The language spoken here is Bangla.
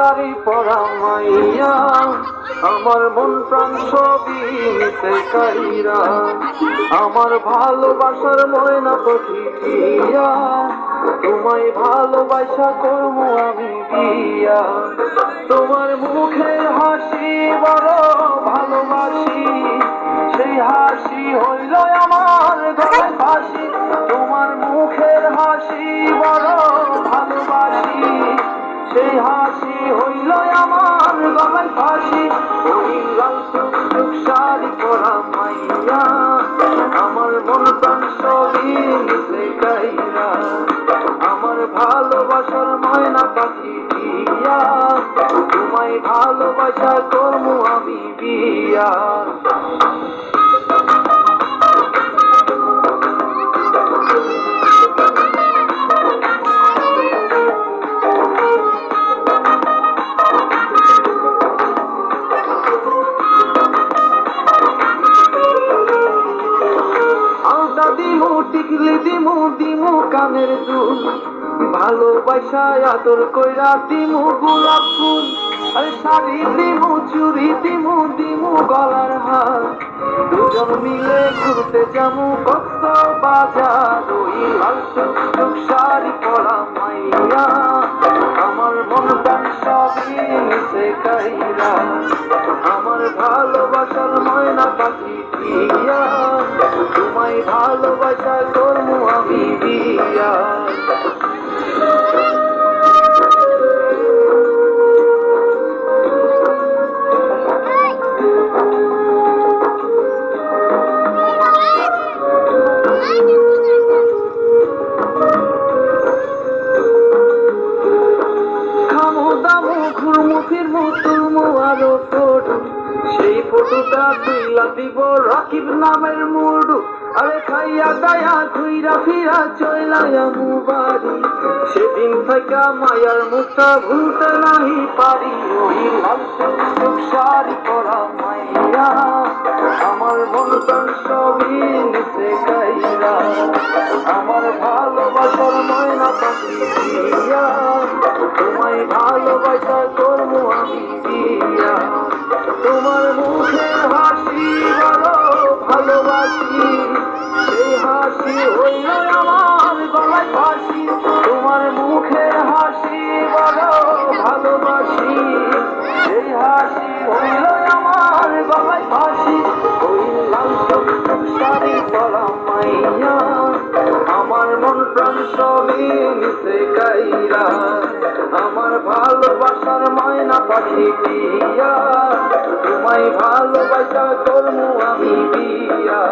শাড়ি পরা মাইয়া আমার মন প্রাণ সবই মিশে কাইরা আমার ভালোবাসার ময়না পাখি দিয়া তোমায় ভালোবাসা করবো আমি দিয়া তোমার মুখের হাসি বড় ভালোবাসি সেই হাসি হইল আমার গলায় ফাঁসি তোমার মুখের হাসি বড় ভালোবাসি সেই হাসি হইল আমার গলায় ফাঁসি ওই লাল টুকটুক শাড়ি পরা মাইয়া আমার মন প্রাণ সবই মিশে কাইরা আমার ভালোবাসার ময়না পাখি দিয়া তোমায় ভালোবাসা করবো আমি বিয়া দিমু টিকলি দিমু দিমু কানের দুল ভালোবাসা আদর কইরা দিমু গোলাপ ফুল আরে শাড়ি দিমু চুড়ি দিমু দিমু গলার হার দুজন মিলে ঘুরতে যাবো কত বাজার ওই লাল টুকটুক শাড়ি পরা মাইয়া আমার মন প্রাণ সবই মিশে কাইরা আমার ভালোবাসার ময়না পাখি দিয়া তোমায় ভালোবাসা করবো আমি বিয়া খামো দামো ঘুরমু ফিরমু তুলমু আরো ফটো সেই ফটোটা তুইলা দিব রাকিব নামের মুডু আরে খাইয়া দায়া ঘুইরা ফিরা চইলায়ামু বাড়ি সেদিন থেকে মায়ার মুখটা ভুলতে নাহি পারি ওই লাল টুকটুক শাড়ি পরা মাইয়া আমার মন প্রাণ সবই মিশে কাইরা আমার ভালোবাসার ময়না পাখি দিয়া তোমায় ভালোবাসা করবো আমি বিয়া তোমার মুখের হাসি বড় ভালোবাসি সেই হাসি হইল আমার গলায় ফাঁসি তোমার মুখের হাসি বড় ভালোবাসি সেই হাসি হইল আমার গলায় ফাঁসি ওই লাল টুকটুক শাড়ি পরা মাইয়া আমার মন প্রাণ সবই মিশে কাইরা আমার ভালোবাসার ময়না পাখি দিয়া তোমায় ভালোবাসা করবো আমি বিয়া